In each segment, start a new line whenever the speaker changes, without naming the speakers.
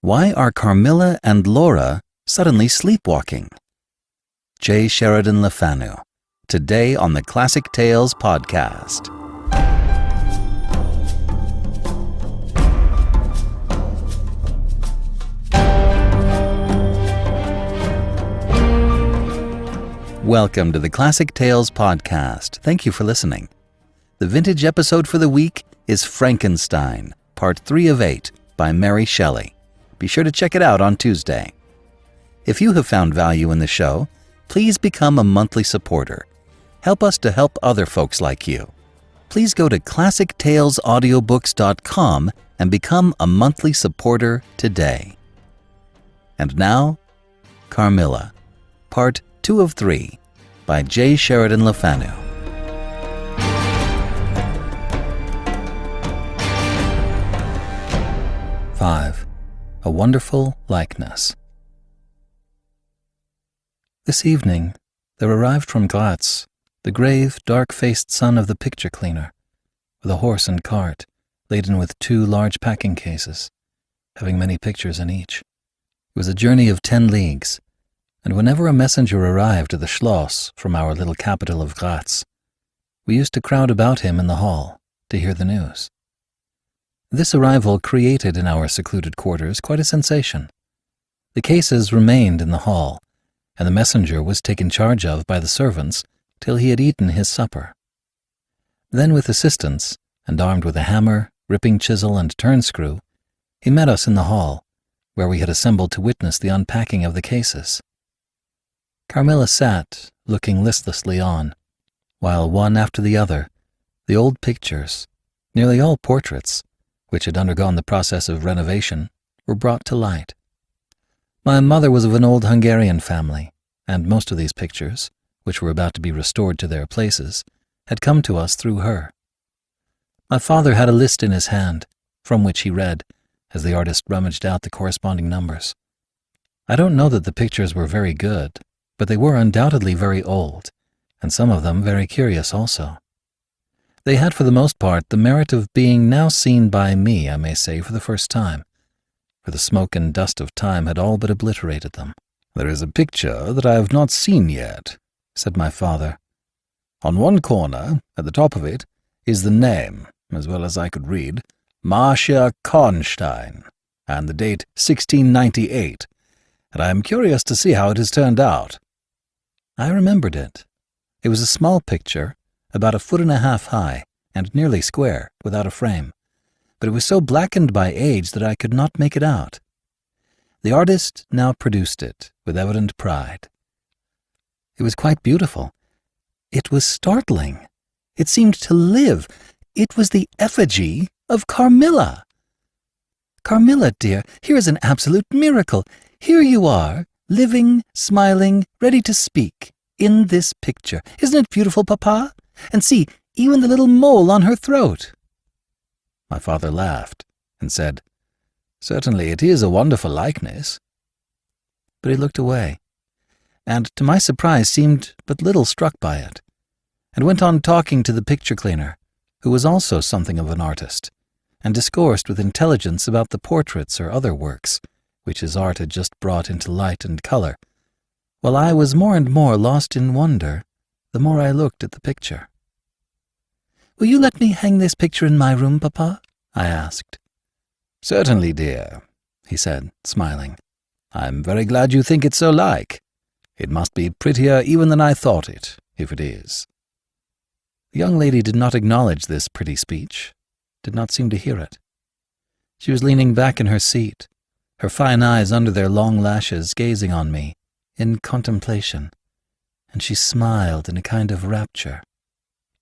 Why are Carmilla and Laura suddenly sleepwalking? J. Sheridan LeFanu, today on the Classic Tales podcast. Welcome to the Classic Tales podcast. Thank you for listening. The vintage episode for the week is Frankenstein, Part 3 of 8 by Mary Shelley. Be sure to check it out on Tuesday. If you have found value in the show, please become a monthly supporter. Help us to help other folks like you. Please go to classictalesaudiobooks.com and become a monthly supporter today. And now, Carmilla, Part 2 of 3 by J. Sheridan LeFanu. A wonderful likeness. This evening, there arrived from Graz the grave, dark-faced son of the picture cleaner, with a horse and cart laden with 2 large packing cases, having many pictures in each. It was a journey of 10 leagues, and whenever a messenger arrived at the Schloss from our little capital of Graz, we used to crowd about him in the hall to hear the news. This arrival created in our secluded quarters quite a sensation. The cases remained in the hall, and the messenger was taken charge of by the servants till he had eaten his supper. Then, with assistance, and armed with a hammer, ripping chisel, and turnscrew, he met us in the hall, where we had assembled to witness the unpacking of the cases. Carmilla sat, looking listlessly on, while one after the other, the old pictures, nearly all portraits, which had undergone the process of renovation, were brought to light. My mother was of an old Hungarian family, and most of these pictures, which were about to be restored to their places, had come to us through her. My father had a list in his hand, from which he read, as the artist rummaged out the corresponding numbers. I don't know that the pictures were very good, but they were undoubtedly very old, and some of them very curious also. They had for the most part the merit of being now seen by me, I may say, for the first time, for the smoke and dust of time had all but obliterated them.
"There is a picture that I have not seen yet," said my father. "On one corner, at the top of it, is the name, as well as I could read, Marcia Karnstein, and the date 1698, and I am curious to see how it has turned out."
I remembered it. It was a small picture, about 1.5 feet high, and nearly square, without a frame, but it was so blackened by age that I could not make it out. The artist now produced it, with evident pride. It was quite beautiful. It was startling. It seemed to live. It was the effigy of Carmilla. "Carmilla, dear, here is an absolute miracle. Here you are, living, smiling, ready to speak, in this picture. Isn't it beautiful, Papa? And see, even the little mole on her throat."
My father laughed and said, "Certainly it is a wonderful likeness."
But he looked away, and to my surprise seemed but little struck by it, and went on talking to the picture cleaner, who was also something of an artist, and discoursed with intelligence about the portraits or other works, which his art had just brought into light and colour, while I was more and more lost in wonder the more I looked at the picture. "Will you let me hang this picture in my room, Papa?" I asked.
"Certainly, dear," he said, smiling. "I'm very glad you think it so like. It must be prettier even than I thought it, if it is."
The young lady did not acknowledge this pretty speech, did not seem to hear it. She was leaning back in her seat, her fine eyes under their long lashes gazing on me, in contemplation, and she smiled in a kind of rapture.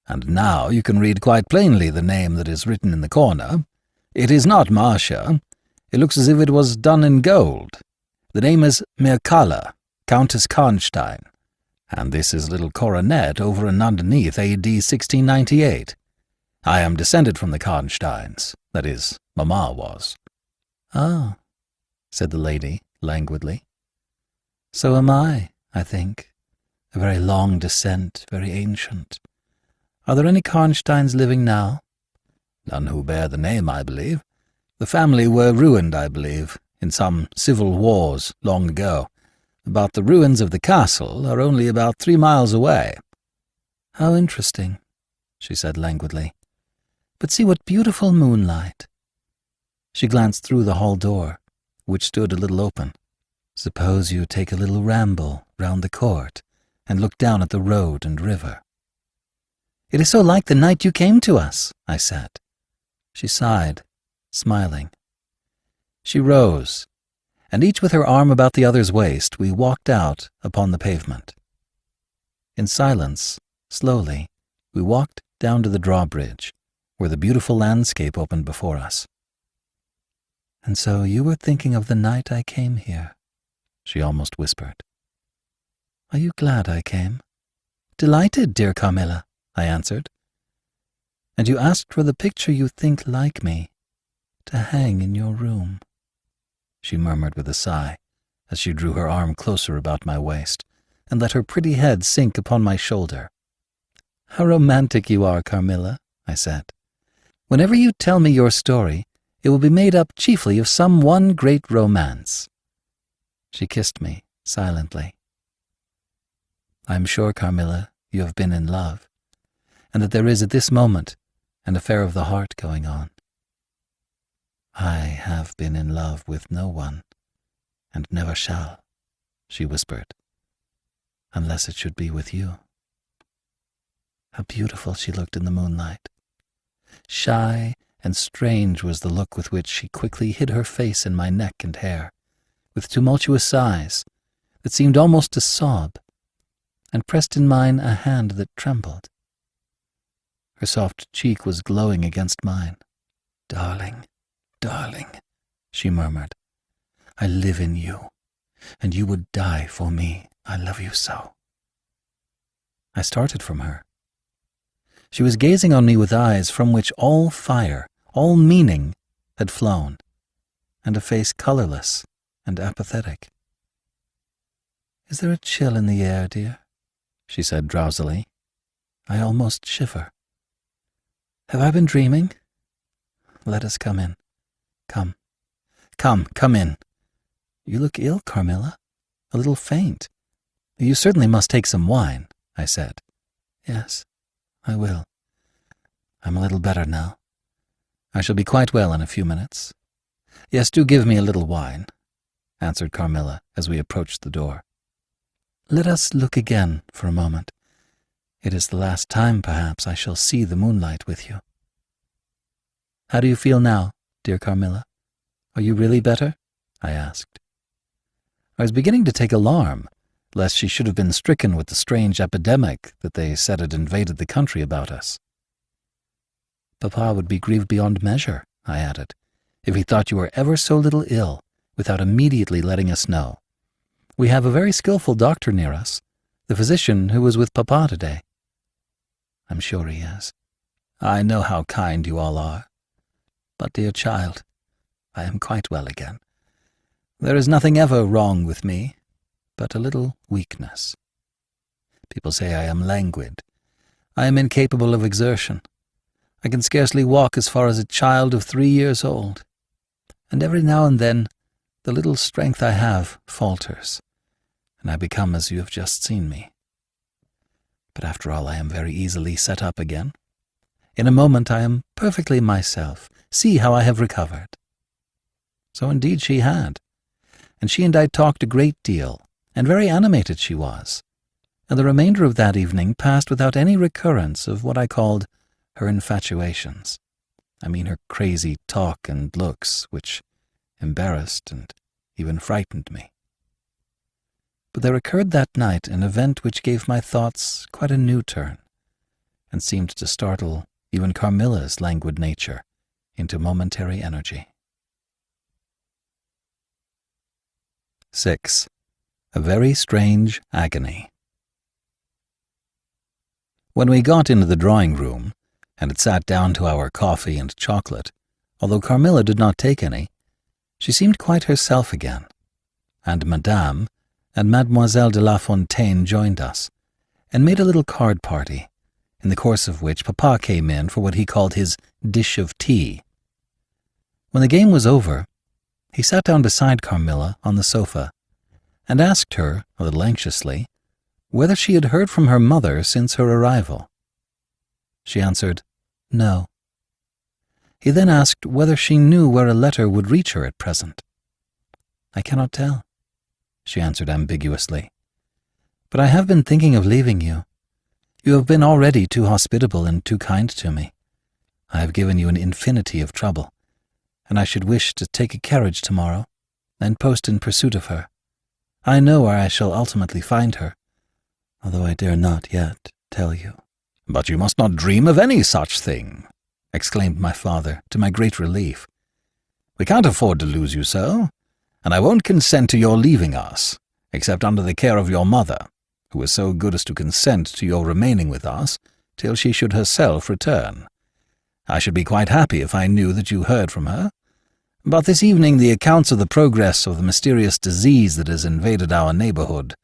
"And now you can read quite plainly the name that is written in the corner. It is not Marcia. It looks as if it was done in gold. The name is Mircalla, Countess Karnstein, and this is a little coronet over and underneath A.D. 1698. I am descended from the Karnsteins, that is, Mamma was."
"Ah," said the lady, languidly. "So am I think. A very long descent, very ancient. Are there any Karnsteins living now?"
"None who bear the name, I believe. The family were ruined, I believe, in some civil wars long ago, but the ruins of the castle are only about 3 miles away."
"How interesting," she said languidly. "But see what beautiful moonlight." She glanced through the hall door, which stood a little open. "Suppose you take a little ramble round the court and look down at the road and river." "It is so like the night you came to us," I said. She sighed, smiling. She rose, and each with her arm about the other's waist, we walked out upon the pavement. In silence, slowly, we walked down to the drawbridge, where the beautiful landscape opened before us. "And so you were thinking of the night I came here," she almost whispered. "Are you glad I came?" "Delighted, dear Carmilla," I answered. "And you asked for the picture you think like me, to hang in your room," she murmured with a sigh, as she drew her arm closer about my waist, and let her pretty head sink upon my shoulder. "How romantic you are, Carmilla," I said. "Whenever you tell me your story, it will be made up chiefly of some one great romance." She kissed me silently. "I am sure, Carmilla, you have been in love, and that there is at this moment an affair of the heart going on." "I have been in love with no one, and never shall," she whispered, "unless it should be with you." How beautiful she looked in the moonlight. Shy and strange was the look with which she quickly hid her face in my neck and hair, with tumultuous sighs that seemed almost to sob, and pressed in mine a hand that trembled. Her soft cheek was glowing against mine. "Darling, darling," she murmured, "I live in you, and you would die for me. I love you so." I started from her. She was gazing on me with eyes from which all fire, all meaning, had flown, and a face colorless and apathetic. "Is there a chill in the air, dear?" she said drowsily. "I almost shiver. Have I been dreaming? Let us come in. Come in. You look ill, Carmilla, a little faint. You certainly must take some wine," I said. "Yes, I will. I'm a little better now. I shall be quite well in a few minutes. Yes, do give me a little wine," answered Carmilla as we approached the door. "Let us look again for a moment. It is the last time, perhaps, I shall see the moonlight with you." "How do you feel now, dear Carmilla? Are you really better?" I asked. I was beginning to take alarm, lest she should have been stricken with the strange epidemic that they said had invaded the country about us. "Papa would be grieved beyond measure," I added, "if he thought you were ever so little ill, without immediately letting us know. We have a very skillful doctor near us, the physician who was with Papa today." "I'm sure he is. I know how kind you all are. But, dear child, I am quite well again. There is nothing ever wrong with me, but a little weakness. People say I am languid. I am incapable of exertion. I can scarcely walk as far as a child of 3 years old. And every now and then, the little strength I have falters, and I become as you have just seen me. But after all, I am very easily set up again. In a moment I am perfectly myself. See how I have recovered." So indeed she had, and she and I talked a great deal, and very animated she was, and the remainder of that evening passed without any recurrence of what I called her infatuations. I mean her crazy talk and looks, which embarrassed and even frightened me. But there occurred that night an event which gave my thoughts quite a new turn, and seemed to startle even Carmilla's languid nature into momentary energy. 6. A Very Strange Agony. When we got into the drawing-room, and had sat down to our coffee and chocolate, although Carmilla did not take any, she seemed quite herself again, and Madame and Mademoiselle de La Fontaine joined us, and made a little card party, in the course of which Papa came in for what he called his dish of tea. When the game was over, He sat down beside Carmilla on the sofa and asked her, a little anxiously, whether she had heard from her mother since her arrival. She answered, no. He then asked whether she knew where a letter would reach her at present. I cannot tell, she answered ambiguously. But I have been thinking of leaving you. You have been already too hospitable and too kind to me. I have given you an infinity of trouble, and I should wish to take a carriage tomorrow and post in pursuit of her. I know where I shall ultimately find her, although I dare not yet tell you.
But you must not dream of any such thing, exclaimed my father, to my great relief. We can't afford to lose you so, and I won't consent to your leaving us, except under the care of your mother, who was so good as to consent to your remaining with us till she should herself return. I should be quite happy if I knew that you heard from her, but this evening the accounts of the progress of the mysterious disease that has invaded our neighborhood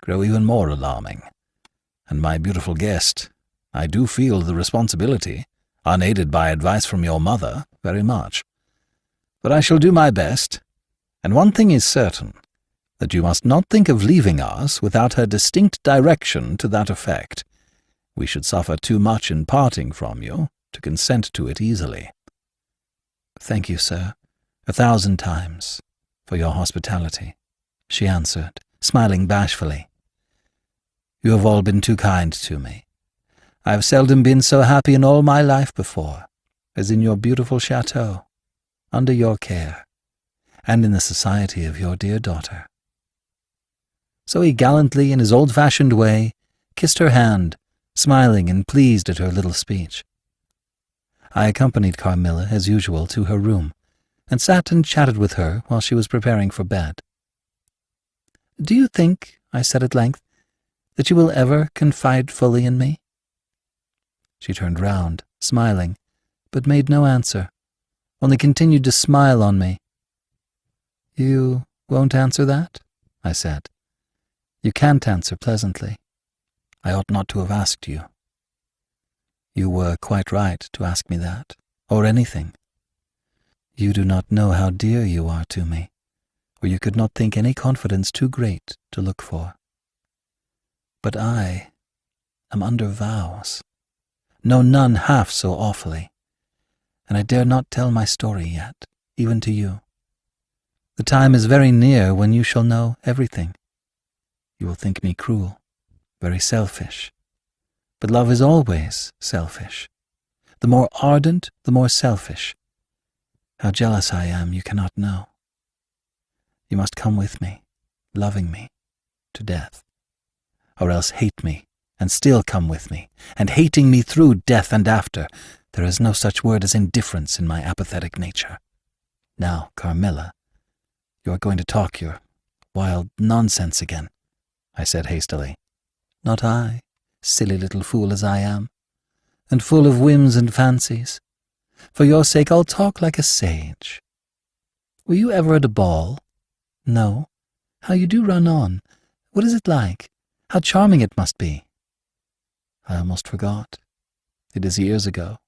grow even more alarming. And my beautiful guest, I do feel the responsibility, unaided by advice from your mother, very much. But I shall do my best, and one thing is certain, that you must not think of leaving us without her distinct direction to that effect. We should suffer too much in parting from you to consent to it easily.
Thank you, sir, 1,000 times, for your hospitality, she answered, smiling bashfully. You have all been too kind to me. I have seldom been so happy in all my life before, as in your beautiful chateau, under your care, and in the society of your dear daughter. So he gallantly, in his old-fashioned way, kissed her hand, smiling and pleased at her little speech. I accompanied Carmilla, as usual, to her room, and sat and chatted with her while she was preparing for bed. "Do you think," I said at length, "that you will ever confide fully in me?" She turned round, smiling, but made no answer, only continued to smile on me. "You won't answer that?" I said. "You can't answer pleasantly. I ought not to have asked you." "You were quite right to ask me that, or anything. You do not know how dear you are to me, or you could not think any confidence too great to look for. But I am under vows, know none half so awfully, and I dare not tell my story yet, even to you. The time is very near when you shall know everything. You will think me cruel, very selfish. But love is always selfish. The more ardent, the more selfish. How jealous I am, you cannot know. You must come with me, loving me, to death. Or else hate me, and still come with me, and hating me through death and after. There is no such word as indifference in my apathetic nature. Now, Carmilla, you are going to talk your wild nonsense again," I said hastily. "Not I, silly little fool as I am, and full of whims and fancies. For your sake I'll talk like a sage. Were you ever at a ball? No? How you do run on. What is it like? How charming it must be." "I almost forgot. It is years ago."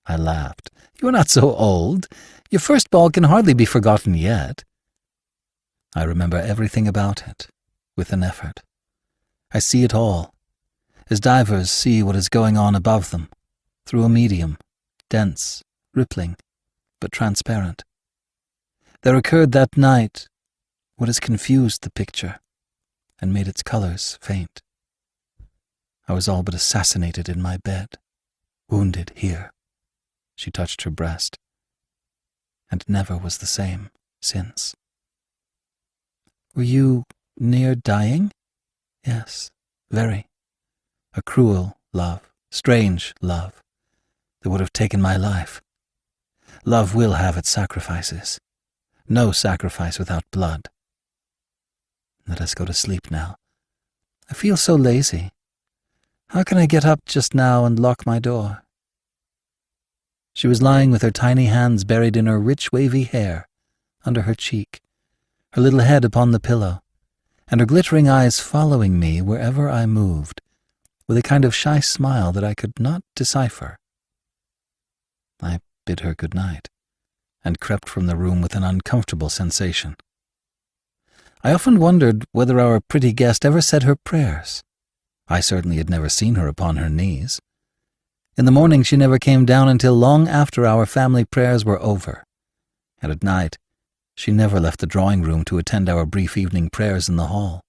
I laughed. "You are not so old. Your first ball can hardly be forgotten yet." "I remember everything about it, with an effort. I see it all, as divers see what is going on above them, through a medium, dense, rippling, but transparent. There occurred that night what has confused the picture and made its colors faint. I was all but assassinated in my bed, wounded here." She touched her breast, "and never was the same since." "Were you near dying?" "Yes, very. A cruel love, strange love, that would have taken my life. Love will have its sacrifices. No sacrifice without blood. Let us go to sleep now. I feel so lazy. How can I get up just now and lock my door?" She was lying with her tiny hands buried in her rich wavy hair, under her cheek, her little head upon the pillow, and her glittering eyes following me wherever I moved, with a kind of shy smile that I could not decipher. I bid her good night, and crept from the room with an uncomfortable sensation. I often wondered whether our pretty guest ever said her prayers. I certainly had never seen her upon her knees. In the morning she never came down until long after our family prayers were over, and at night she never left the drawing-room to attend our brief evening prayers in the hall.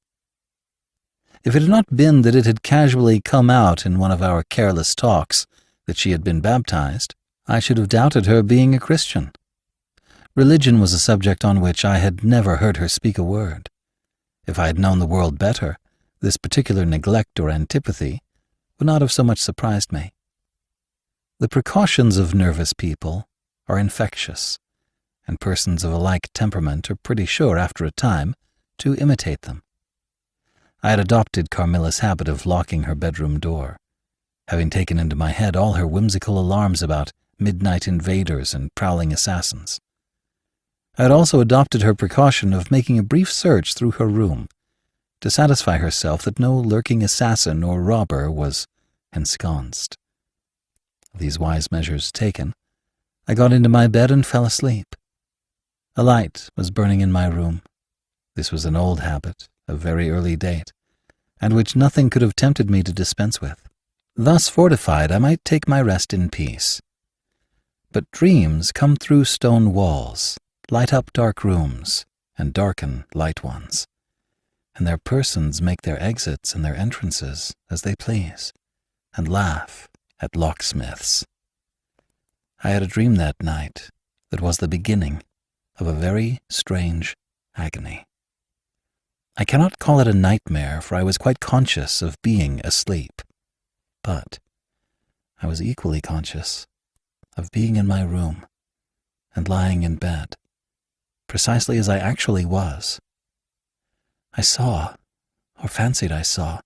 If it had not been that it had casually come out in one of our careless talks that she had been baptized, I should have doubted her being a Christian. Religion was a subject on which I had never heard her speak a word. If I had known the world better, this particular neglect or antipathy would not have so much surprised me. The precautions of nervous people are infectious, and persons of a like temperament are pretty sure, after a time, to imitate them. I had adopted Carmilla's habit of locking her bedroom door, having taken into my head all her whimsical alarms about midnight invaders and prowling assassins. I had also adopted her precaution of making a brief search through her room to satisfy herself that no lurking assassin or robber was ensconced. These wise measures taken, I got into my bed and fell asleep. A light was burning in my room. This was an old habit, of very early date, and which nothing could have tempted me to dispense with. Thus fortified, I might take my rest in peace. But dreams come through stone walls, light up dark rooms, and darken light ones, and their persons make their exits and their entrances as they please, and laugh at locksmiths. I had a dream that night that was the beginning of a very strange agony. I cannot call it a nightmare, for I was quite conscious of being asleep, but I was equally conscious of being in my room and lying in bed, precisely as I actually was. I saw, or fancied I saw,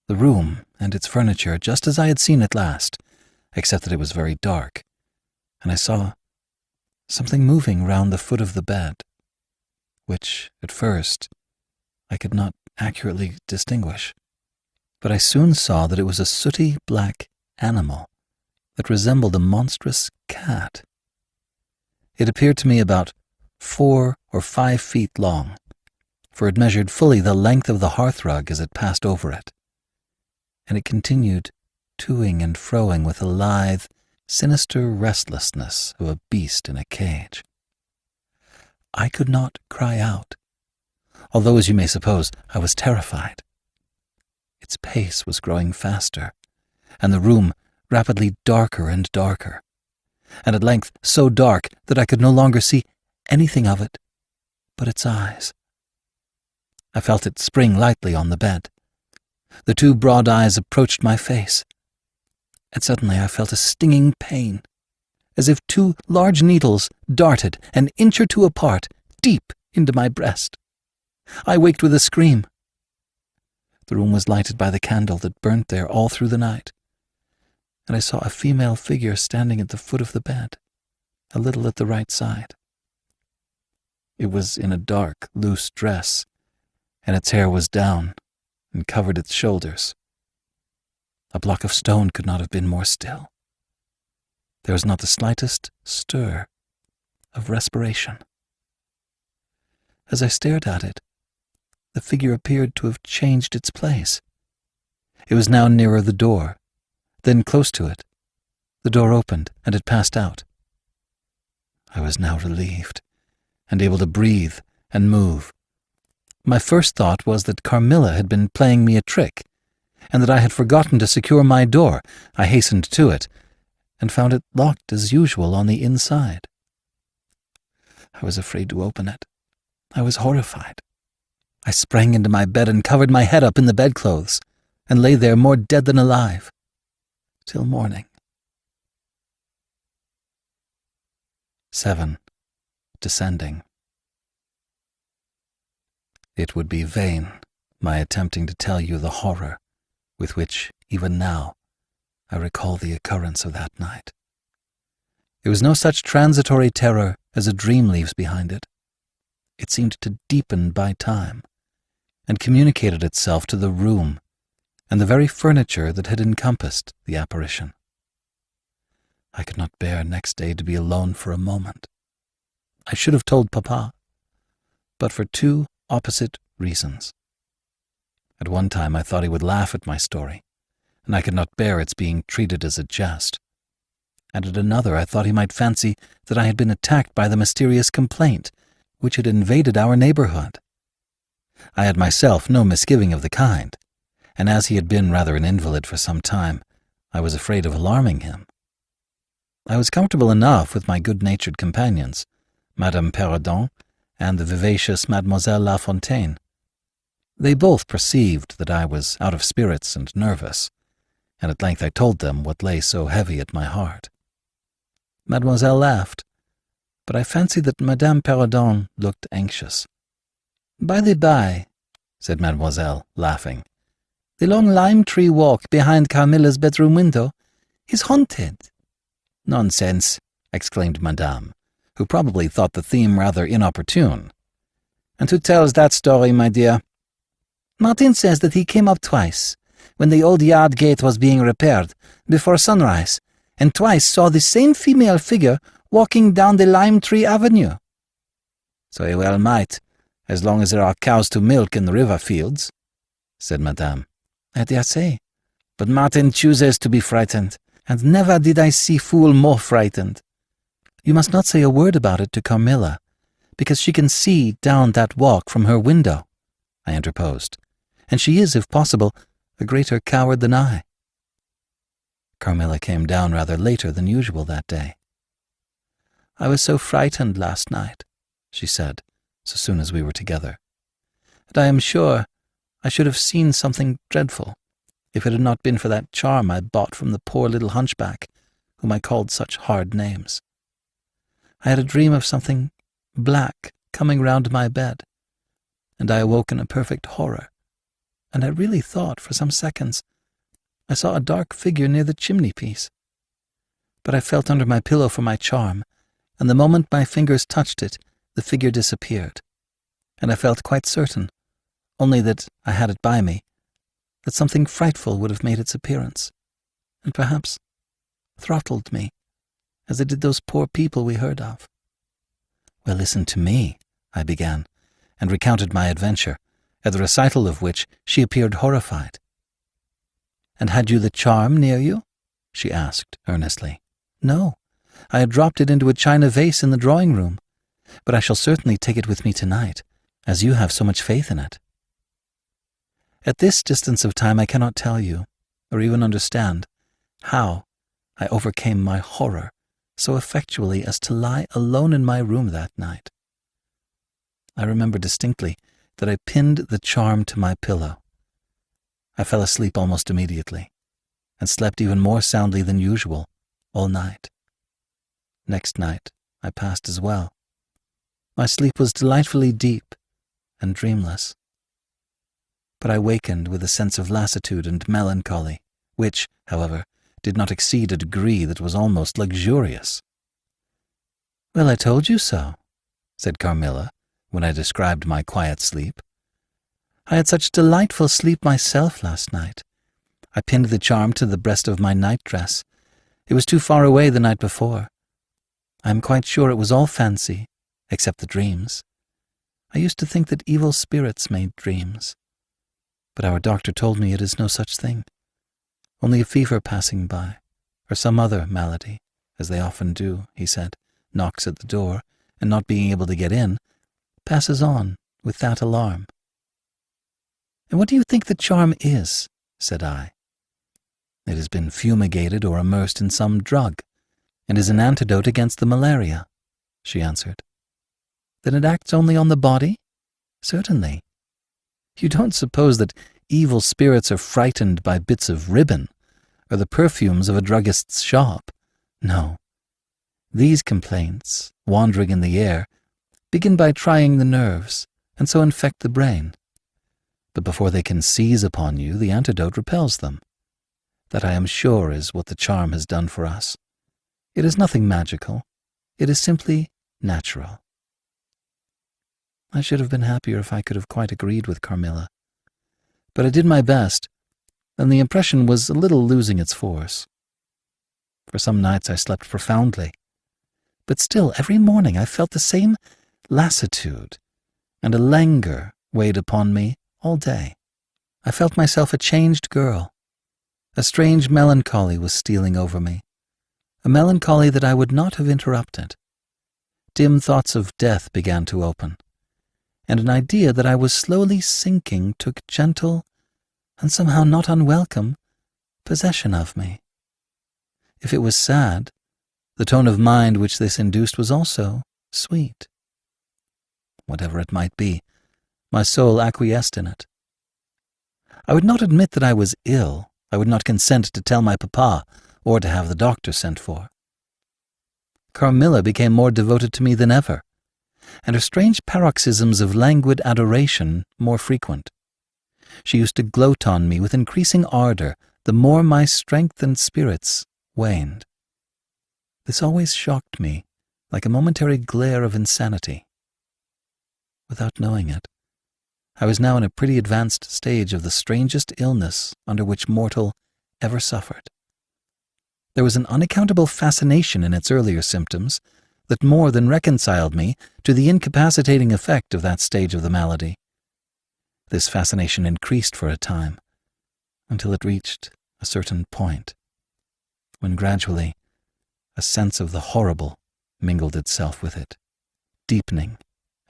the room and its furniture just as I had seen it last, except that it was very dark, and I saw something moving round the foot of the bed, which, at first, I could not accurately distinguish. But I soon saw that it was a sooty black animal that resembled a monstrous cat. It appeared to me about 4 or 5 feet long, for it measured fully the length of the hearthrug as it passed over it, and it continued toing and froing with a lithe, sinister restlessness of a beast in a cage. I could not cry out, although, as you may suppose, I was terrified. Its pace was growing faster, and the room rapidly darker and darker, and at length so dark that I could no longer see anything of it but its eyes. I felt it spring lightly on the bed. The 2 broad eyes approached my face, and suddenly I felt a stinging pain, as if 2 large needles darted an inch or 2 apart, deep into my breast. I waked with a scream. The room was lighted by the candle that burnt there all through the night, and I saw a female figure standing at the foot of the bed, a little at the right side. It was in a dark, loose dress, and its hair was down and covered its shoulders. A block of stone could not have been more still. There was not the slightest stir of respiration. As I stared at it, the figure appeared to have changed its place. It was now nearer the door, then close to it. The door opened, and it passed out. I was now relieved, and able to breathe and move. My first thought was that Carmilla had been playing me a trick, and that I had forgotten to secure my door. I hastened to it, and found it locked as usual on the inside. I was afraid to open it. I was horrified. I sprang into my bed and covered my head up in the bedclothes, and lay there more dead than alive, till morning. 7. Descending. It would be vain, my attempting to tell you the horror with which, even now, I recall the occurrence of that night. It was no such transitory terror as a dream leaves behind it. It seemed to deepen by time, and communicated itself to the room and the very furniture that had encompassed the apparition. I could not bear next day to be alone for a moment. I should have told Papa, but for two opposite reasons. At one time I thought he would laugh at my story, and I could not bear its being treated as a jest. And at another I thought he might fancy that I had been attacked by the mysterious complaint which had invaded our neighborhood. I had myself no misgiving of the kind, and as he had been rather an invalid for some time, I was afraid of alarming him. I was comfortable enough with my good-natured companions, Madame Perrodon and the vivacious Mademoiselle La Fontaine. They both perceived that I was out of spirits and nervous, and at length I told them what lay so heavy at my heart. Mademoiselle laughed, but I fancied that Madame Perrodon looked anxious. "By the by," said Mademoiselle, laughing, "the long lime-tree walk behind Carmilla's bedroom window is haunted." "Nonsense," exclaimed Madame, who probably thought the theme rather inopportune. "And who tells that story, my dear?" "Martin says that he came up twice, when the old yard gate was being repaired, before sunrise, and twice saw the same female figure walking down the lime-tree avenue." "So he well might, as long as there are cows to milk in the river fields," said Madame. "I dare say, but Martin chooses to be frightened, and never did I see fool more frightened." "You must not say a word about it to Carmilla, because she can see down that walk from her window," I interposed, "and she is, if possible, a greater coward than I." Carmilla came down rather later than usual that day. "I was so frightened last night," she said, so soon as we were together, "and I am sure I should have seen something dreadful if it had not been for that charm I bought from the poor little hunchback whom I called such hard names. I had a dream of something black coming round my bed, and I awoke in a perfect horror, and I really thought for some seconds I saw a dark figure near the chimney-piece. But I felt under my pillow for my charm, and the moment my fingers touched it, the figure disappeared, and I felt quite certain, only that I had it by me, that something frightful would have made its appearance, and perhaps throttled me, as it did those poor people we heard of." "Well, listen to me," I began, and recounted my adventure, at the recital of which she appeared horrified. "And had you the charm near you?" she asked earnestly. "No, I had dropped it into a china vase in the drawing-room, but I shall certainly take it with me tonight, as you have so much faith in it." At this distance of time I cannot tell you, or even understand, how I overcame my horror so effectually as to lie alone in my room that night. I remember distinctly that I pinned the charm to my pillow. I fell asleep almost immediately, and slept even more soundly than usual all night. Next night I passed as well. My sleep was delightfully deep and dreamless. But I wakened with a sense of lassitude and melancholy, which, however, did not exceed a degree that was almost luxurious. "Well, I told you so," said Carmilla, when I described my quiet sleep. "I had such delightful sleep myself last night. I pinned the charm to the breast of my nightdress. It was too far away the night before. I am quite sure it was all fancy, except the dreams. I used to think that evil spirits made dreams, but our doctor told me it is no such thing. Only a fever passing by, or some other malady, as they often do," he said, knocks at the door, and not being able to get in, passes on with that alarm. "And what do you think the charm is?" said I. "It has been fumigated or immersed in some drug, and is an antidote against the malaria," she answered. "Then it acts only on the body?" "Certainly. You don't suppose that evil spirits are frightened by bits of ribbon, or the perfumes of a druggist's shop? No. These complaints, wandering in the air, begin by trying the nerves, and so infect the brain. But before they can seize upon you, the antidote repels them. That, I am sure, is what the charm has done for us. It is nothing magical. It is simply natural." I should have been happier if I could have quite agreed with Carmilla. But I did my best, and the impression was a little losing its force. For some nights I slept profoundly, But still, every morning I felt the same lassitude, and a languor weighed upon me all day. I felt myself a changed girl. A strange melancholy was stealing over me, a melancholy that I would not have interrupted. Dim thoughts of death began to open, and an idea that I was slowly sinking took gentle, and somehow not unwelcome, possession of me. If it was sad, the tone of mind which this induced was also sweet. Whatever it might be, my soul acquiesced in it. I would not admit that I was ill. I would not consent to tell my papa or to have the doctor sent for. Carmilla became more devoted to me than ever, and her strange paroxysms of languid adoration more frequent. She used to gloat on me with increasing ardor the more my strength and spirits waned. This always shocked me like a momentary glare of insanity. Without knowing it, I was now in a pretty advanced stage of the strangest illness under which mortal ever suffered. There was an unaccountable fascination in its earlier symptoms that more than reconciled me to the incapacitating effect of that stage of the malady. This fascination increased for a time, until it reached a certain point, when gradually a sense of the horrible mingled itself with it, deepening,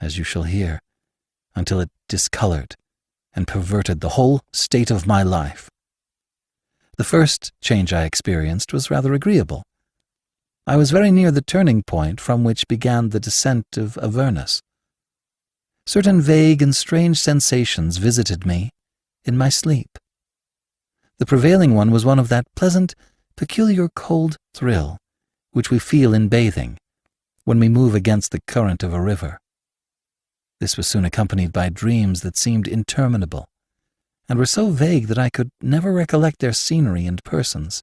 as you shall hear, until it discolored and perverted the whole state of my life. The first change I experienced was rather agreeable. I was very near the turning point from which began the descent of Avernus. Certain vague and strange sensations visited me in my sleep. The prevailing one was one of that pleasant, peculiar cold thrill which we feel in bathing when we move against the current of a river. This was soon accompanied by dreams that seemed interminable, and were so vague that I could never recollect their scenery and persons,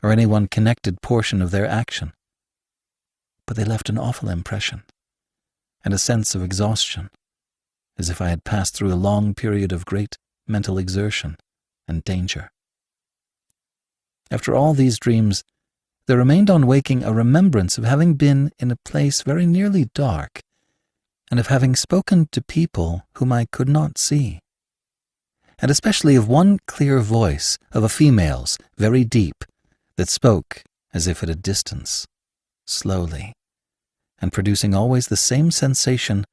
or any one connected portion of their action. But they left an awful impression, and a sense of exhaustion, as if I had passed through a long period of great mental exertion and danger. After all these dreams, there remained on waking a remembrance of having been in a place very nearly dark, and of having spoken to people whom I could not see, and especially of one clear voice of a female's, very deep, that spoke as if at a distance, slowly, and producing always the same sensation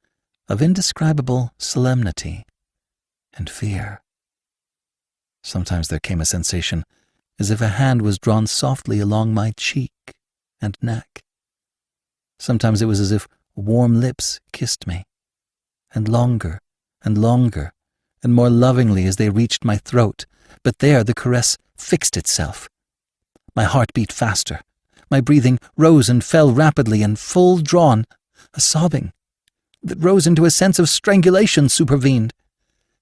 of indescribable solemnity and fear. Sometimes there came a sensation as if a hand was drawn softly along my cheek and neck. Sometimes it was as if warm lips kissed me, and longer, and more lovingly as they reached my throat, but there the caress fixed itself. My heart beat faster, my breathing rose and fell rapidly and full drawn, a sobbing that rose into a sense of strangulation supervened,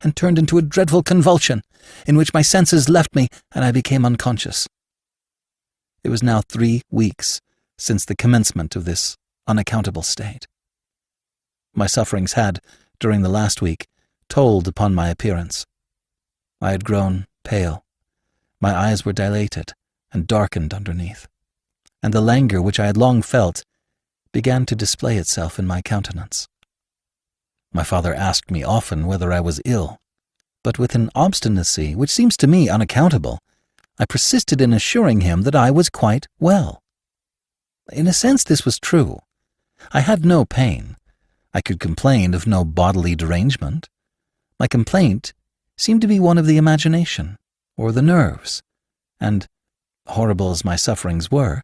and turned into a dreadful convulsion, in which my senses left me and I became unconscious. It was now 3 weeks since the commencement of this unaccountable state. My sufferings had, during the last week, told upon my appearance. I had grown pale, my eyes were dilated and darkened underneath, and the languor which I had long felt began to display itself in my countenance. My father asked me often whether I was ill, but with an obstinacy which seems to me unaccountable, I persisted in assuring him that I was quite well. In a sense this was true. I had no pain. I could complain of no bodily derangement. My complaint seemed to be one of the imagination, or the nerves, and, horrible as my sufferings were,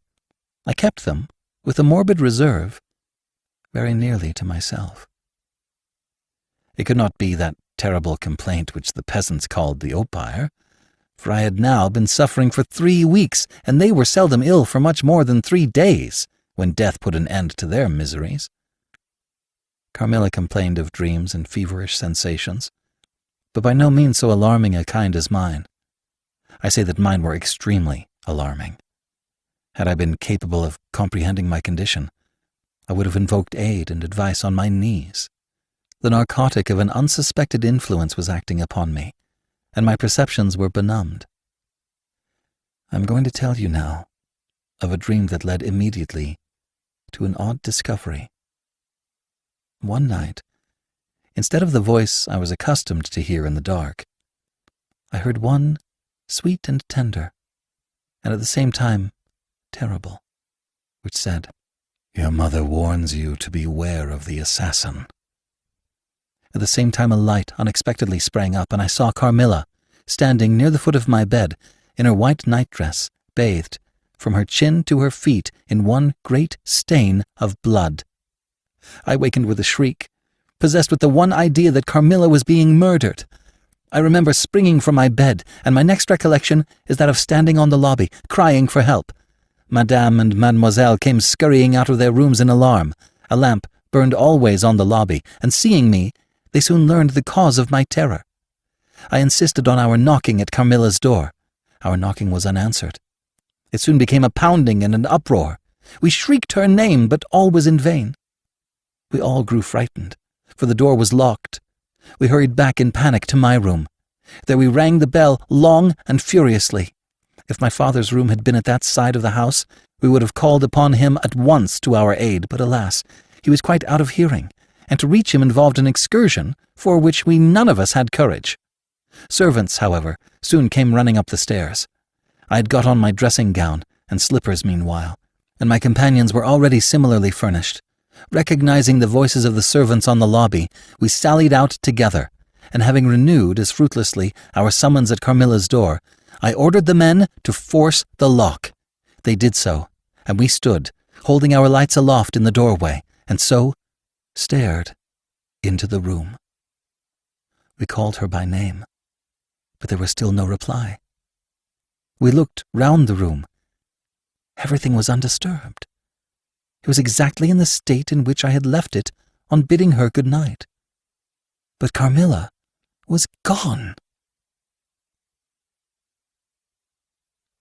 I kept them, with a morbid reserve, very nearly to myself. It could not be that terrible complaint which the peasants called the opium, for I had now been suffering for 3 weeks, and they were seldom ill for much more than 3 days, when death put an end to their miseries. Carmilla complained of dreams and feverish sensations, but by no means so alarming a kind as mine. I say that mine were extremely alarming. Had I been capable of comprehending my condition, I would have invoked aid and advice on my knees. The narcotic of an unsuspected influence was acting upon me, and my perceptions were benumbed. I am going to tell you now of a dream that led immediately to an odd discovery. One night, instead of the voice I was accustomed to hear in the dark, I heard one sweet and tender, and at the same time terrible, which said, "Your mother warns you to beware of the assassin." At the same time a light unexpectedly sprang up, and I saw Carmilla, standing near the foot of my bed, in her white nightdress, bathed, from her chin to her feet, in one great stain of blood. I wakened with a shriek, possessed with the one idea that Carmilla was being murdered. I remember springing from my bed, and my next recollection is that of standing on the lobby, crying for help. Madame and Mademoiselle came scurrying out of their rooms in alarm. A lamp burned always on the lobby, and seeing me, they soon learned the cause of my terror. I insisted on our knocking at Carmilla's door. Our knocking was unanswered. It soon became a pounding and an uproar. We shrieked her name, but all was in vain. We all grew frightened, for the door was locked. We hurried back in panic to my room. There we rang the bell long and furiously. If my father's room had been at that side of the house, we would have called upon him at once to our aid, but alas, he was quite out of hearing, and to reach him involved an excursion for which we none of us had courage. Servants, however, soon came running up the stairs. I had got on my dressing gown and slippers meanwhile, and my companions were already similarly furnished. Recognizing the voices of the servants on the lobby, we sallied out together, and having renewed, as fruitlessly, our summons at Carmilla's door, I ordered the men to force the lock. They did so, and we stood, holding our lights aloft in the doorway, and so stared into the room. We called her by name, but there was still no reply. We looked round the room. Everything was undisturbed. It was exactly in the state in which I had left it on bidding her good night. But Carmilla was gone.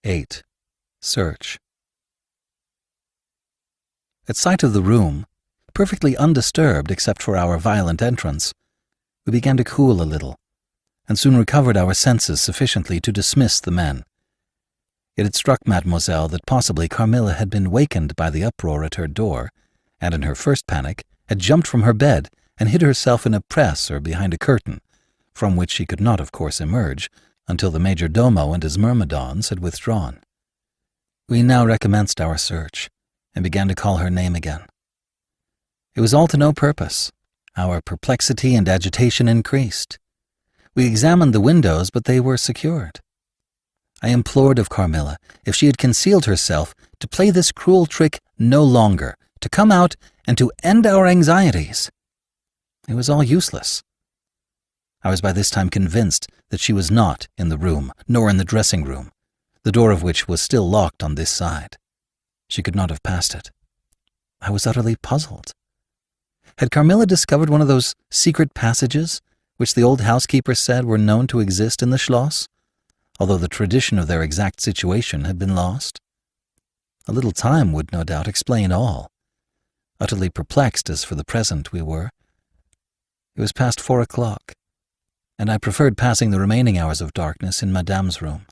8. Search. At sight of the room, perfectly undisturbed except for our violent entrance, we began to cool a little, and soon recovered our senses sufficiently to dismiss the men. It had struck Mademoiselle that possibly Carmilla had been wakened by the uproar at her door, and in her first panic had jumped from her bed and hid herself in a press or behind a curtain, from which she could not, of course, emerge until the major domo and his myrmidons had withdrawn. We now recommenced our search, and began to call her name again. It was all to no purpose. Our perplexity and agitation increased. We examined the windows, but they were secured. I implored of Carmilla, if she had concealed herself, to play this cruel trick no longer, to come out and to end our anxieties. It was all useless. I was by this time convinced that she was not in the room, nor in the dressing room, the door of which was still locked on this side. She could not have passed it. I was utterly puzzled. Had Carmilla discovered one of those secret passages which the old housekeeper said were known to exist in the Schloss, although the tradition of their exact situation had been lost? A little time would no doubt explain all. Utterly perplexed as for the present we were. It was past 4 o'clock, and I preferred passing the remaining hours of darkness in Madame's room.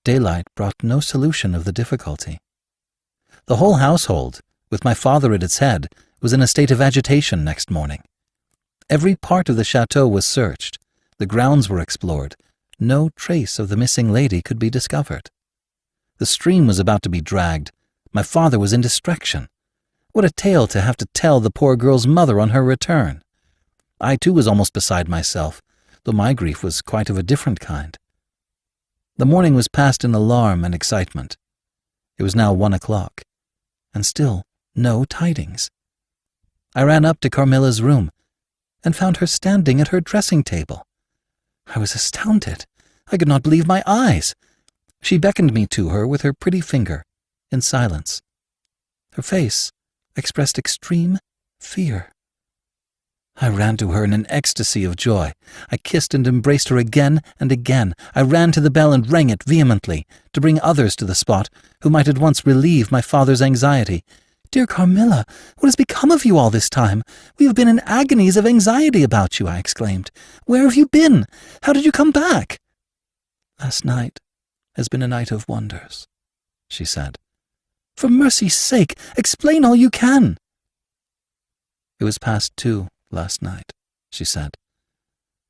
Daylight brought no solution of the difficulty. The whole household, with my father at its head, was in a state of agitation next morning. Every part of the chateau was searched, the grounds were explored. No trace of the missing lady could be discovered. The stream was about to be dragged. My father was in distraction. What a tale to have to tell the poor girl's mother on her return. I too was almost beside myself, though my grief was quite of a different kind. The morning was passed in alarm and excitement. It was now 1 o'clock, and still no tidings. I ran up to Carmilla's room, and found her standing at her dressing table. I was astounded. I could not believe my eyes. She beckoned me to her with her pretty finger, in silence. Her face expressed extreme fear. I ran to her in an ecstasy of joy. I kissed and embraced her again and again. I ran to the bell and rang it vehemently, to bring others to the spot, who might at once relieve my father's anxiety. "Dear Carmilla, what has become of you all this time? We have been in agonies of anxiety about you," I exclaimed. "Where have you been? How did you come back?" "Last night has been a night of wonders," she said. For mercy's sake, explain all you can." "It was past 2 last night," she said,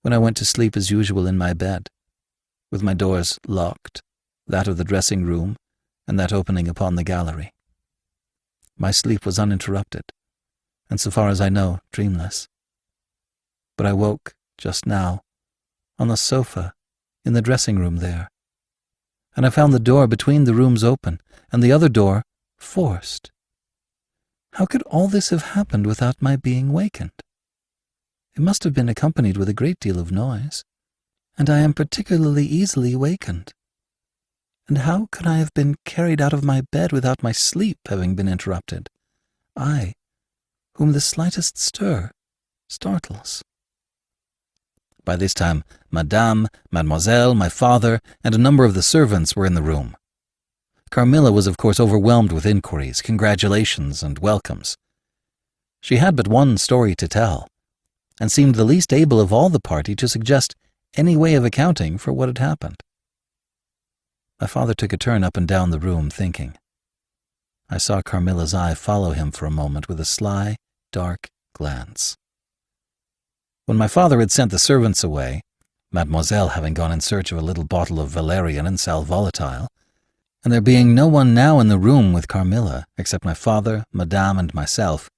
"when I went to sleep as usual in my bed, with my doors locked, that of the dressing room and that opening upon the gallery. My sleep was uninterrupted, and so far as I know, dreamless. But I woke, just now, on the sofa in the dressing room there, and I found the door between the rooms open and the other door forced. How could all this have happened without my being wakened? It must have been accompanied with a great deal of noise, and I am particularly easily wakened. And how could I have been carried out of my bed without my sleep having been interrupted? I, whom the slightest stir startles." By this time, Madame, Mademoiselle, my father, and a number of the servants were in the room. Carmilla was of course overwhelmed with inquiries, congratulations, and welcomes. She had but one story to tell, and seemed the least able of all the party to suggest any way of accounting for what had happened. My father took a turn up and down the room, thinking. I saw Carmilla's eye follow him for a moment with a sly, dark glance. When my father had sent the servants away, Mademoiselle having gone in search of a little bottle of valerian and sal volatile, and there being no one now in the room with Carmilla except my father, Madame, and myself,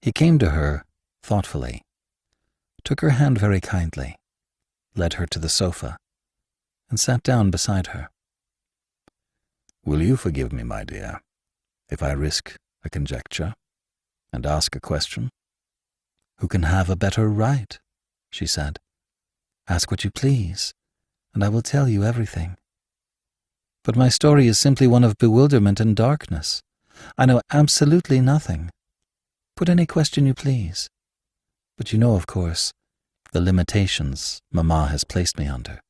he came to her thoughtfully, took her hand very kindly, led her to the sofa, and sat down beside her. "Will you forgive me, my dear, if I risk a conjecture and ask a question?" "Who can have a better right?" she said. "Ask what you please, and I will tell you everything. But my story is simply one of bewilderment and darkness. I know absolutely nothing. Put any question you please. But you know, of course, the limitations Mamma has placed me under."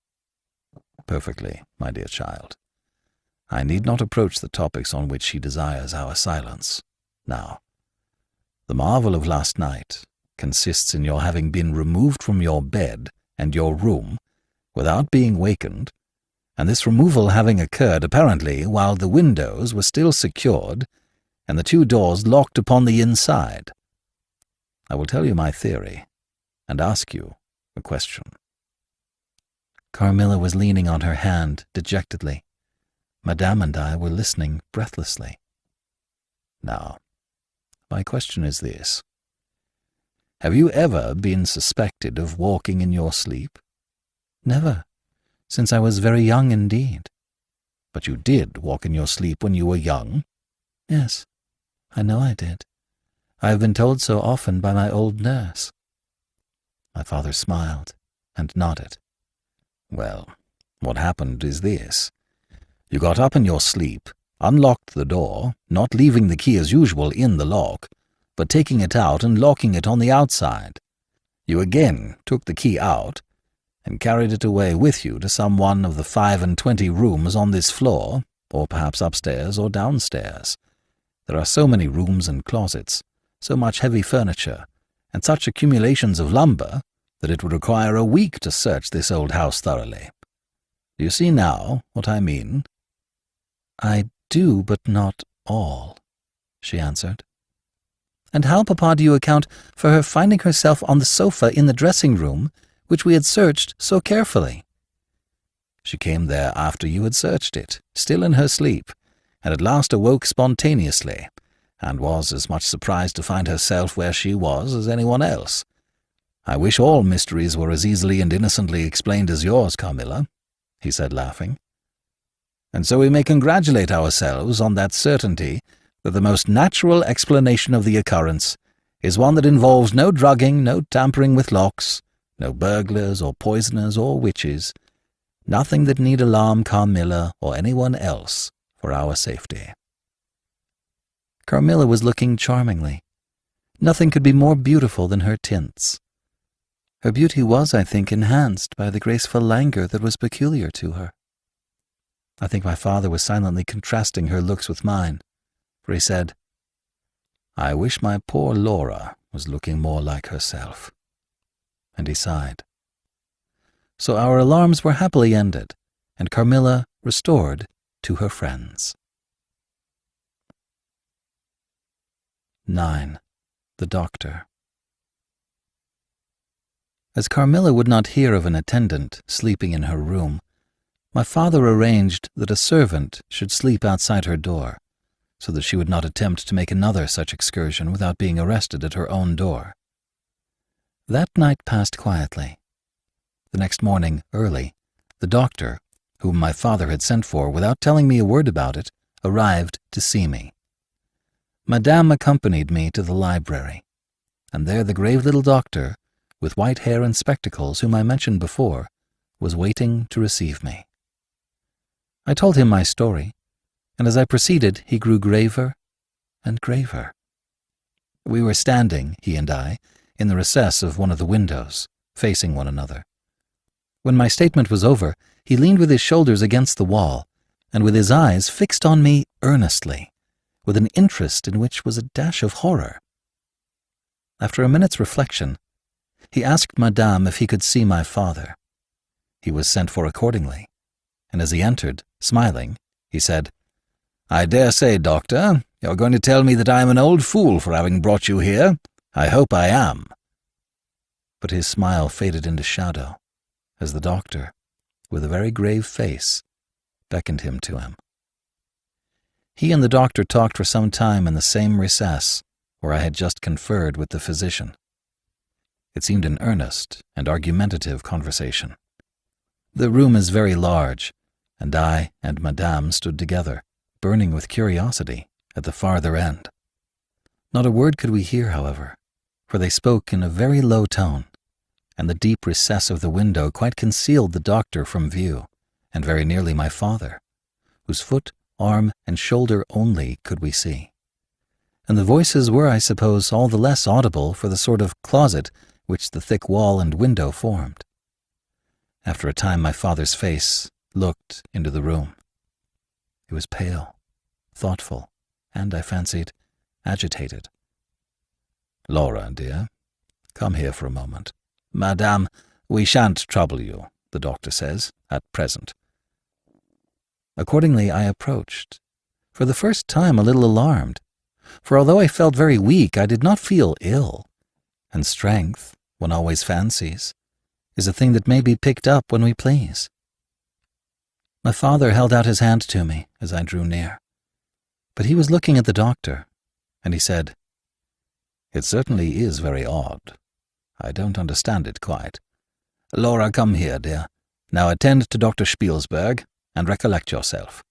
"Perfectly, my dear child. I need not approach the topics on which she desires our silence. Now, the marvel of last night consists in your having been removed from your bed and your room without being wakened, and this removal having occurred apparently while the windows were still secured and the 2 doors locked upon the inside. I will tell you my theory and ask you a question." Carmilla was leaning on her hand dejectedly. Madame and I were listening breathlessly. "Now, my question is this. Have you ever been suspected of walking in your sleep?" "Never, since I was very young indeed." "But you did walk in your sleep when you were young?" "Yes, I know I did. I have been told so often by my old nurse." My father smiled and nodded. "Well, what happened is this. You got up in your sleep, unlocked the door, not leaving the key as usual in the lock, but taking it out and locking it on the outside. You again took the key out and carried it away with you to some one of the 25 rooms on this floor, or perhaps upstairs or downstairs. There are so many rooms and closets, so much heavy furniture, and such accumulations of lumber that it would require a week to search this old house thoroughly. Do you see now what I mean?" "I do, but not all," she answered. "And how, Papa, do you account for her finding herself on the sofa in the dressing room, which we had searched so carefully?" "She came there after you had searched it, still in her sleep, and at last awoke spontaneously, and was as much surprised to find herself where she was as anyone else. I wish all mysteries were as easily and innocently explained as yours, Carmilla," he said, laughing. "And so we may congratulate ourselves on that certainty that the most natural explanation of the occurrence is one that involves no drugging, no tampering with locks, no burglars or poisoners or witches, nothing that need alarm Carmilla or anyone else for our safety." Carmilla was looking charmingly. Nothing could be more beautiful than her tints. Her beauty was, I think, enhanced by the graceful languor that was peculiar to her. I think my father was silently contrasting her looks with mine, for he said, "I wish my poor Laura was looking more like herself." And he sighed. So our alarms were happily ended, and Carmilla restored to her friends. 9. The Doctor. As Carmilla would not hear of an attendant sleeping in her room, my father arranged that a servant should sleep outside her door, so that she would not attempt to make another such excursion without being arrested at her own door. That night passed quietly. The next morning, early, the doctor, whom my father had sent for without telling me a word about it, arrived to see me. Madame accompanied me to the library, and there the grave little doctor, with white hair and spectacles, whom I mentioned before, was waiting to receive me. I told him my story, and as I proceeded he grew graver and graver. We were standing, he and I, in the recess of one of the windows, facing one another. When my statement was over, he leaned with his shoulders against the wall, and with his eyes fixed on me earnestly, with an interest in which was a dash of horror. After a minute's reflection, he asked Madame if he could see my father. He was sent for accordingly, and as he entered, smiling, he said, "I dare say, Doctor, you're going to tell me that I am an old fool for having brought you here. I hope I am." But his smile faded into shadow, as the doctor, with a very grave face, beckoned him to him. He and the doctor talked for some time in the same recess where I had just conferred with the physician. It seemed an earnest and argumentative conversation. The room is very large, and I and Madame stood together, burning with curiosity, at the farther end. Not a word could we hear, however, for they spoke in a very low tone, and the deep recess of the window quite concealed the doctor from view, and very nearly my father, whose foot, arm, and shoulder only could we see. And the voices were, I suppose, all the less audible for the sort of closet which the thick wall and window formed. After a time my father's face looked into the room. It was pale, thoughtful, and, I fancied, agitated. "Laura, dear, come here for a moment. Madame, we shan't trouble you, the doctor says, at present." Accordingly I approached, for the first time a little alarmed, for although I felt very weak, I did not feel ill, and strength, one always fancies, is a thing that may be picked up when we please. My father held out his hand to me as I drew near, but he was looking at the doctor, and he said, "It certainly is very odd. I don't understand it quite. Laura, come here, dear. Now attend to Dr. Spielsberg, and recollect yourself."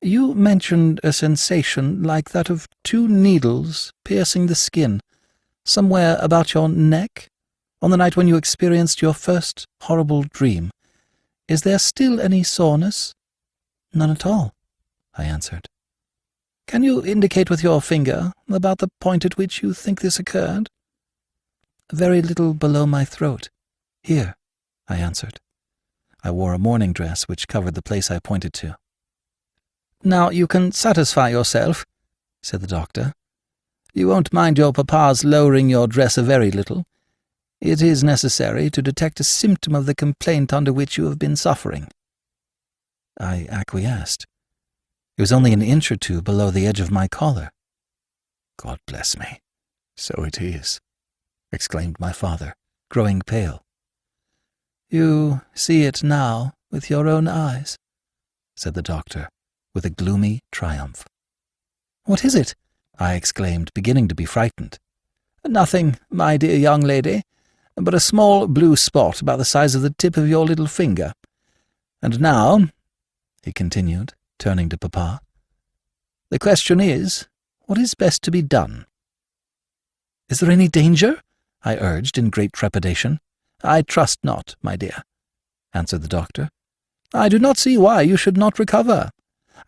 "You mentioned a sensation like that of 2 needles piercing the skin, somewhere about your neck, on the night when you experienced your first horrible dream. Is there still any soreness?" "None at all," I answered. "Can you indicate with your finger about the point at which you think this occurred?" "Very little below my throat. Here," I answered. I wore a morning dress which covered the place I pointed to. "Now you can satisfy yourself," said the doctor. "You won't mind your papa's lowering your dress a very little. It is necessary to detect a symptom of the complaint under which you have been suffering." I acquiesced. It was only an inch or 2 below the edge of my collar. "God bless me, so it is," exclaimed my father, growing pale. "You see it now with your own eyes," said the doctor, with a gloomy triumph. "What is it?" I exclaimed, beginning to be frightened. "Nothing, my dear young lady, but a small blue spot about the size of the tip of your little finger. And now," he continued, turning to Papa, "the question is, what is best to be done?" "Is there any danger?" I urged in great trepidation. "I trust not, my dear," answered the doctor. "I do not see why you should not recover.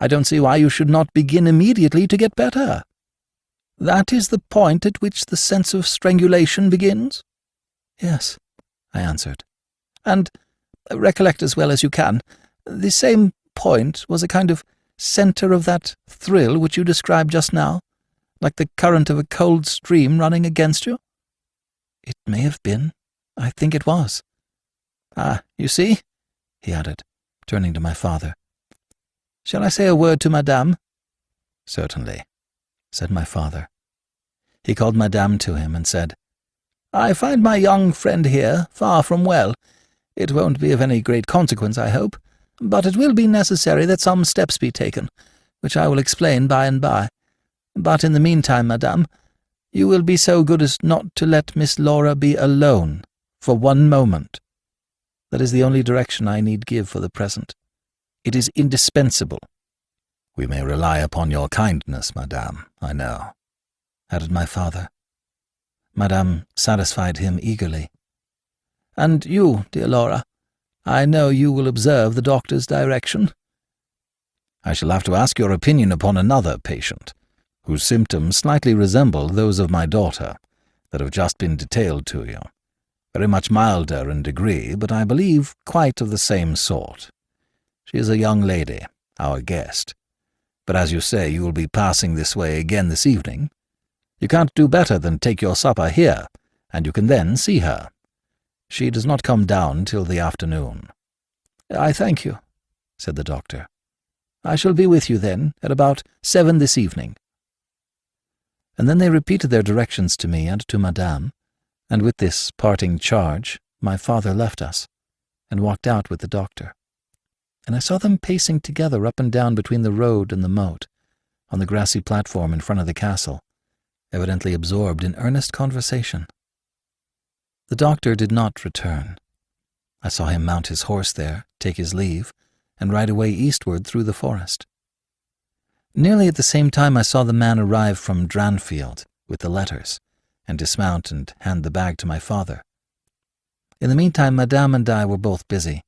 I don't see why you should not begin immediately to get better. That is the point at which the sense of strangulation begins?" "Yes," I answered. "And, recollect as well as you can, the same point was a kind of centre of that thrill which you described just now, like the current of a cold stream running against you?" "It may have been. I think it was." "Ah, you see," he added, turning to my father. "Shall I say a word to Madame?" "Certainly," said my father. He called Madame to him and said, "I find my young friend here far from well. It won't be of any great consequence, I hope, but it will be necessary that some steps be taken, which I will explain by and by. But in the meantime, Madame, you will be so good as not to let Miss Laura be alone for one moment. That is the only direction I need give for the present. It is indispensable."
"We may rely upon your kindness, Madame, I know,"
added my father. Madame satisfied him eagerly. "And you, dear Laura, I know you will observe the doctor's direction."
"I shall have to ask your opinion upon another patient, whose symptoms slightly resemble those of my daughter, that have just been detailed to you. Very much milder in degree, but I believe quite of the same sort. She is a young lady, our guest. But as you say, you will be passing this way again this evening. You can't do better than take your supper here, and you can then see her. She does not come down till the afternoon."
"I thank you," said the doctor. "I shall be with you then at about 7 this evening." And then they repeated their directions to me and to Madame, and with this parting charge my father left us, and walked out with the doctor. And I saw them pacing together up and down between the road and the moat, on the grassy platform in front of the castle, evidently absorbed in earnest conversation. The doctor did not return. I saw him mount his horse there, take his leave, and ride away eastward through the forest. Nearly at the same time I saw the man arrive from Dranfield with the letters, and dismount and hand the bag to my father. In the meantime, Madame and I were both busy,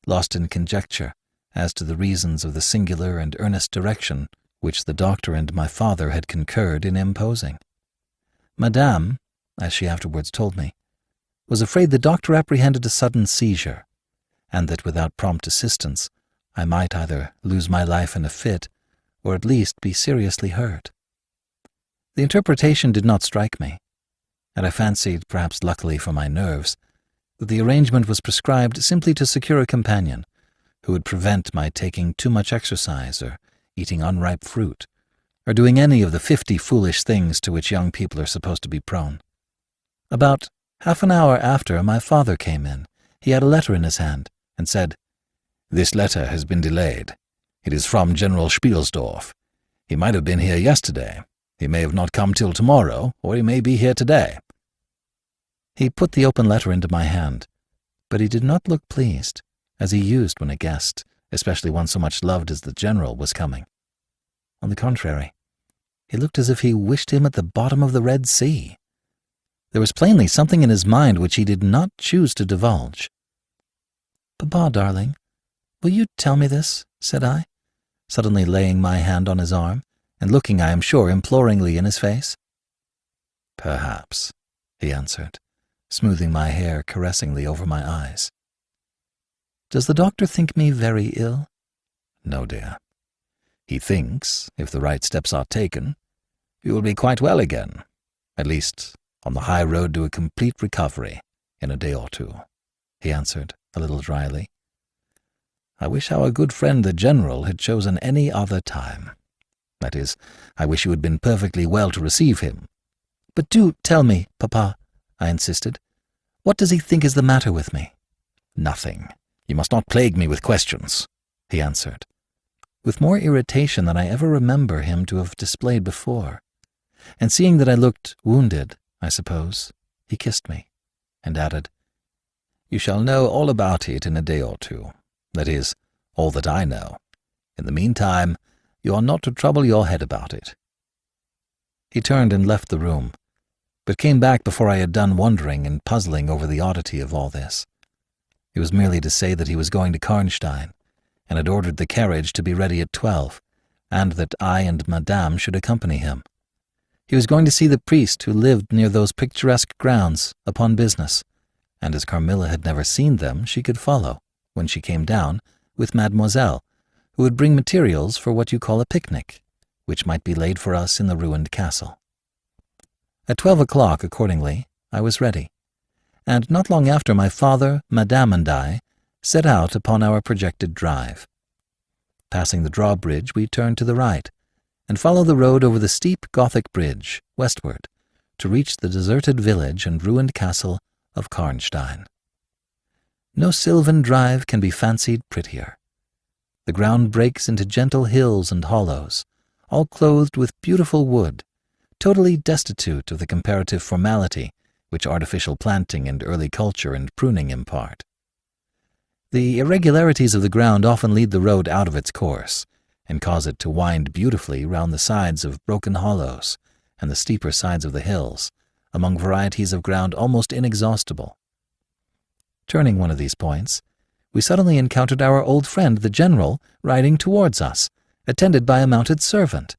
lost in conjecture as to the reasons of the singular and earnest direction which the doctor and my father had concurred in imposing. Madame, as she afterwards told me, was afraid the doctor apprehended a sudden seizure, and that without prompt assistance I might either lose my life in a fit or at least be seriously hurt. The interpretation did not strike me, and I fancied, perhaps luckily for my nerves, that the arrangement was prescribed simply to secure a companion who would prevent my taking too much exercise or eating unripe fruit, or doing any of the 50 foolish things to which young people are supposed to be prone. About half an hour after, my father came in. He had a letter in his hand, and said,
"This letter has been delayed. It is from General Spielsdorf. He might have been here yesterday. He may have not come till tomorrow, or he may be here today."
He put the open letter into my hand, but he did not look pleased, as he used when a guest, especially one so much loved as the General, was coming. On the contrary, he looked as if he wished him at the bottom of the Red Sea. There was plainly something in his mind which he did not choose to divulge. "Papa, darling, will you tell me this?" said I, suddenly laying my hand on his arm, and looking, I am sure, imploringly in his face.
"Perhaps,"
he answered, smoothing my hair caressingly over my eyes. "Does the doctor think me very ill?"
"No, dear. He thinks, if the right steps are taken, you will be quite well again, at least on the high road to a complete recovery in a day or two," he answered, a little dryly. "I wish our good friend the General had chosen any other time. That is, I wish you had been perfectly well to receive him."
"But do tell me, Papa," I insisted. "What does he think is the matter with me?"
"Nothing. You must not plague me with questions," he answered,
with more irritation than I ever remember him to have displayed before. And seeing that I looked wounded, I suppose, he kissed me, and added,
"You shall know all about it in a day or two. That is, all that I know. In the meantime, you are not to trouble your head about it."
He turned and left the room, but came back before I had done wondering and puzzling over the oddity of all this. It was merely to say that he was going to Karnstein, and had ordered the carriage to be ready at 12, and that I and Madame should accompany him. He was going to see the priest who lived near those picturesque grounds upon business, and as Carmilla had never seen them, she could follow, when she came down, with Mademoiselle, who would bring materials for what you call a picnic, which might be laid for us in the ruined castle. At 12 o'clock, accordingly, I was ready, and not long after my father, Madame, and I set out upon our projected drive. Passing the drawbridge, we turned to the right, and followed the road over the steep Gothic bridge, westward, to reach the deserted village and ruined castle of Karnstein. No sylvan drive can be fancied prettier. The ground breaks into gentle hills and hollows, all clothed with beautiful wood, totally destitute of the comparative formality which artificial planting and early culture and pruning impart. The irregularities of the ground often lead the road out of its course, and cause it to wind beautifully round the sides of broken hollows and the steeper sides of the hills, among varieties of ground almost inexhaustible. Turning one of these points, we suddenly encountered our old friend the General riding towards us, attended by a mounted servant.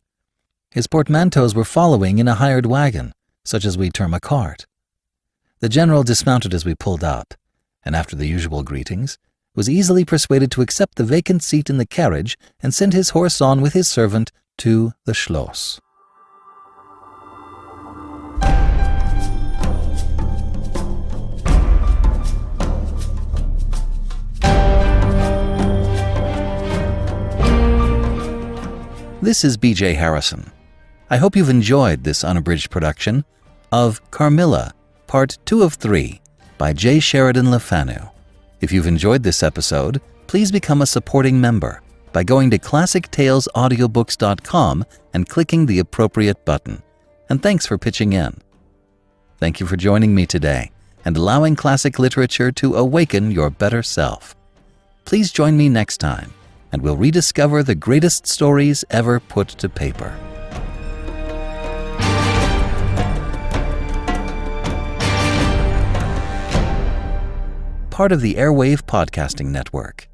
His portmanteaus were following in a hired wagon, such as we term a cart. The General dismounted as we pulled up, and after the usual greetings, was easily persuaded to accept the vacant seat in the carriage and send his horse on with his servant to the Schloss. This is B.J. Harrison. I hope you've enjoyed this unabridged production of Carmilla, Part 2 of 3 by J. Sheridan LeFanu. If you've enjoyed this episode, please become a supporting member by going to classictalesaudiobooks.com and clicking the appropriate button. And thanks for pitching in. Thank you for joining me today and allowing classic literature to awaken your better self. Please join me next time, and we'll rediscover the greatest stories ever put to paper. Part of the Airwave Podcasting Network.